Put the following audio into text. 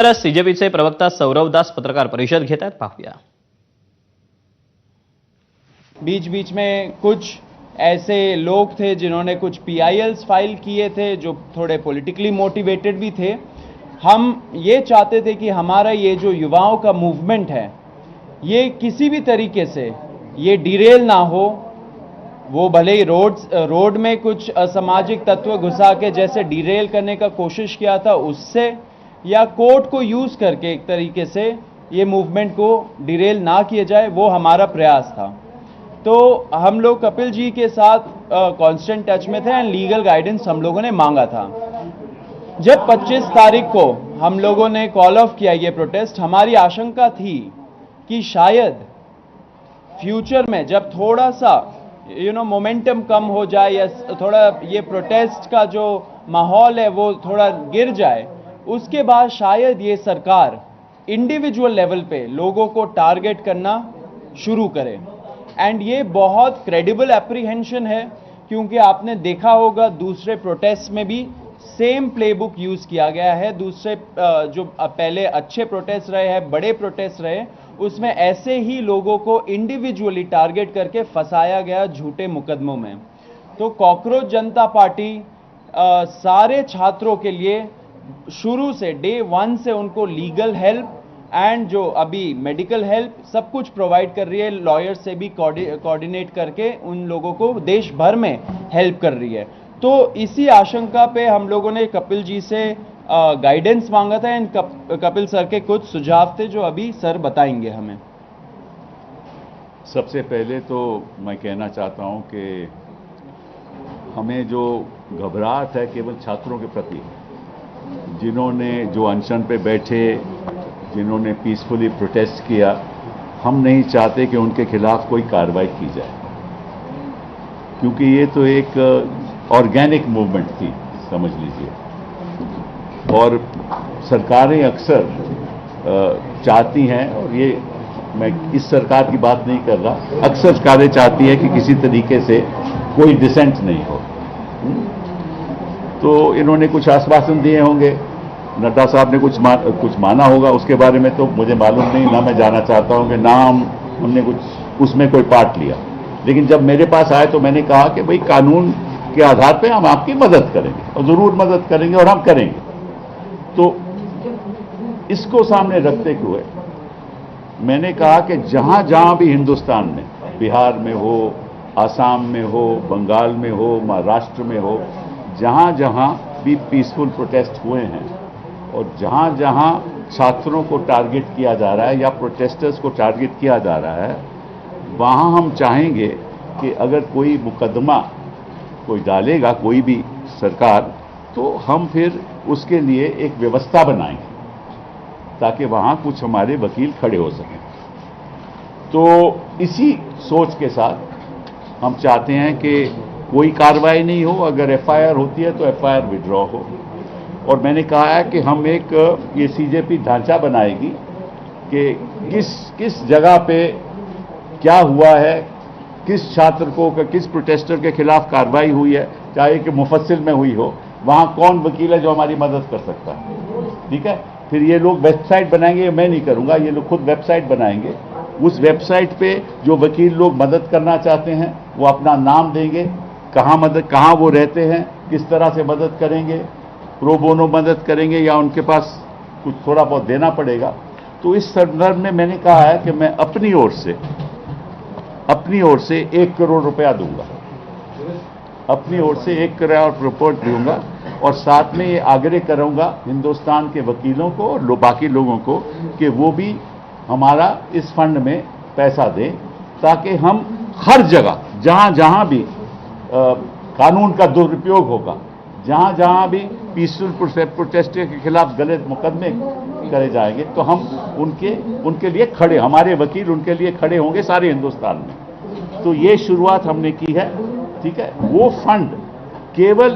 सीजेपीचे प्रवक्ता सौरव दास पत्रकार परिषद घेत आहेत, पाहूया। बीच बीच में कुछ ऐसे लोग थे जिन्होंने कुछ पीआईएल्स फाइल किए थे जो थोड़े पॉलिटिकली मोटिवेटेड भी थे। हम ये चाहते थे कि हमारा ये जो युवाओं का मूवमेंट है ये किसी भी तरीके से ये डिरेल ना हो। वो भले ही रोड में कुछ असामाजिक तत्व घुसा के जैसे डिरेल करने का कोशिश किया था उससे, या कोर्ट को यूज करके एक तरीके से ये मूवमेंट को डिरेल ना किया जाए, वो हमारा प्रयास था। तो हम लोग कपिल जी के साथ कांस्टेंट टच में थे एंड लीगल गाइडेंस हम लोगों ने मांगा था। जब 25 तारीख को हम लोगों ने कॉल ऑफ किया ये प्रोटेस्ट, हमारी आशंका थी कि शायद फ्यूचर में जब थोड़ा सा मोमेंटम कम हो जाए या थोड़ा ये प्रोटेस्ट का जो माहौल है वो थोड़ा गिर जाए, उसके बाद शायद ये सरकार इंडिविजुअल लेवल पे लोगों को टारगेट करना शुरू करे। एंड ये बहुत क्रेडिबल एप्रीहेंशन है, क्योंकि आपने देखा होगा दूसरे प्रोटेस्ट में भी सेम प्लेबुक यूज किया गया है। दूसरे जो पहले अच्छे प्रोटेस्ट रहे हैं, बड़े प्रोटेस्ट रहे, उसमें ऐसे ही लोगों को इंडिविजुअली टारगेट करके फंसाया गया झूठे मुकदमों में। तो कॉकरोच जनता पार्टी सारे छात्रों के लिए शुरू से डे 1 से उनको लीगल हेल्प एंड जो अभी मेडिकल हेल्प सब कुछ प्रोवाइड कर रही है। लॉयर से भी कोऑर्डिनेट करके उन लोगों को देश भर में हेल्प कर रही है। तो इसी आशंका पे हम लोगों ने कपिल जी से गाइडेंस मांगा था एंड कपिल सर के कुछ सुझाव थे जो अभी सर बताएंगे हमें। सबसे पहले तो मैं कहना चाहता हूं कि हमें जो घबराहट है केवल छात्रों के प्रति, जिन्होंने जो अनशन पे बैठे, जिन्होंने पीसफुली प्रोटेस्ट किया, हम नहीं चाहते कि उनके खिलाफ कोई कार्रवाई की जाए, क्योंकि ये तो एक ऑर्गेनिक मूवमेंट थी, समझ लीजिए। और सरकारें अक्सर चाहती हैं, और ये मैं इस सरकार की बात नहीं कर रहा, अक्सर सरकारें चाहती हैं कि किसी तरीके से कोई डिसेंट नहीं हो। तो इन्होंने कुछ आश्वासन दिए होंगे, नड्डा साहब ने कुछ माना होगा, उसके बारे में तो मुझे मालूम नहीं, ना मैं जाना चाहता हूं कि ना हमने कुछ उसमें कोई पार्ट लिया। लेकिन जब मेरे पास आए तो मैंने कहा कि भाई कानून के आधार पे हम आपकी मदद करेंगे, और जरूर मदद करेंगे, और हम करेंगे। तो इसको सामने रखते हुए मैंने कहा कि जहां जहां भी हिंदुस्तान में, बिहार में हो, आसाम में हो, बंगाल में हो, महाराष्ट्र में हो, जहां जहां भी पीसफुल प्रोटेस्ट हुए हैं और जहां जहां छात्रों को टारगेट किया जा रहा है या प्रोटेस्टर्स को टारगेट किया जा रहा है, वहां हम चाहेंगे कि अगर कोई मुकदमा कोई डालेगा कोई भी सरकार, तो हम फिर उसके लिए एक व्यवस्था बनाएंगे ताकि वहां कुछ हमारे वकील खड़े हो सकें। तो इसी सोच के साथ हम चाहते हैं कि कोई कार्रवाई नहीं हो, अगर एफआईआर होती है तो एफआईआर विड्रॉ हो। और मैंने कहा है कि हम एक ये सीजेपी ढांचा बनाएगी कि किस जगह पे क्या हुआ है, किस छात्र को, किस प्रोटेस्टर के खिलाफ कार्रवाई हुई है, चाहे कि मुफस्सिल में हुई हो, वहां कौन वकील है जो हमारी मदद कर सकता है। ठीक है, फिर ये लोग वेबसाइट बनाएंगे, मैं नहीं करूंगा, ये लोग खुद वेबसाइट बनाएंगे। उस वेबसाइट पे जो वकील लोग मदद करना चाहते हैं वो अपना नाम देंगे, कहाँ वो रहते हैं, किस तरह से मदद करेंगे, प्रो बोनो मदद करेंगे या उनके पास कुछ थोड़ा बहुत देना पड़ेगा। तो इस संदर्भ में मैंने कहा है कि मैं अपनी ओर से 1 करोड़ रुपया दूंगा, अपनी ओर से 1 करोड़ रिपोर्ट दूंगा, और साथ में ये आग्रह करूंगा हिंदुस्तान के वकीलों को और बाकी लोगों को कि वो भी हमारा इस फंड में पैसा दें, ताकि हम हर जगह जहां जहां भी कानून का दुरुपयोग होगा, जहां जहां भी पीसफुल प्रोटेस्टर के खिलाफ गलत मुकदमे करे जाएंगे, तो हम उनके लिए खड़े, हमारे वकील उनके लिए खड़े होंगे सारे हिंदुस्तान में। तो ये शुरुआत हमने की है। ठीक है, वो फंड केवल